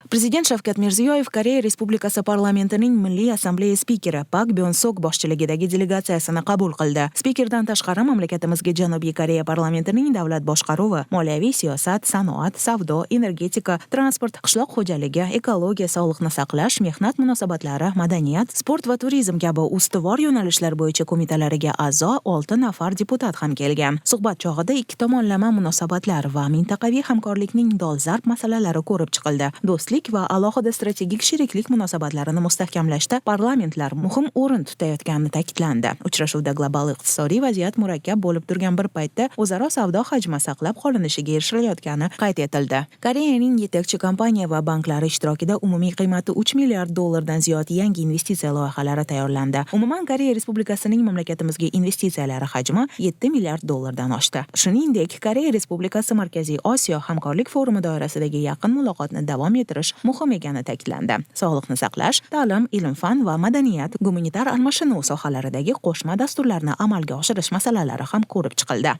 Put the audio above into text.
Prezident Shavkat Mirziyoyev Koreya Respublikasi parlamentining Milliy assambleya spikeri Pak Byon-sok boshchiligidagi delegatsiyasini qabul qildi. Spikerdan tashqari mamlakatimizga Janubiy Koreya parlamentining davlat boshqaruvi, moliyaviy siyosat, sanoat, savdo, energetika, transport, qishloq xo'jaligi, ekologiya, sog'liqni saqlash, mehnat munosabatlari, madaniyat, sport va turizm kabi ustuvor yo'nalishlar bo'yicha qo'mitalariga a'zo 6 nafar deputat ham kelgan. Suhbat chog'ida ikki tomonlama munosabatlar va mintaqaviy hamkorlikning dolzarb masalalari ko'rib chiqildi. Do'stlik va alohida strategik sheriklik munosabatlarini mustahkamlashda parlamentlar muhim o'rin tutayotgani ta'kidlandi. Uchrashuvda global iqtisodiy vaziyat murakkab bo'lib turgan bir paytda o'zaro savdo hajmi saqlab qolinishiga erishilayotgani qayd etildi. Koreyaning yetakchi kompaniya va banklari ishtirokida umumiy qiymati 3 milliard dollardan ziyod yangi investitsiya loyihalari tayyorlandi. Umuman Koreya Respublikasining mamlakatimizga investitsiyalari hajmi 7 milliard dollardan oshdi. Shuningdek, Koreya Respublikasi Markaziy Osiyo hamkorlik forumi doirasidagi yaqin muloqotni davom ettirish muhim ekani ta'kidlandi. Sog'liqni saqlash, ta'lim, ilm-fan va madaniyat, gumanitar almashinuv sohalaridagi qo'shma dasturlarni amalga oshirish masalalari ham ko'rib chiqildi.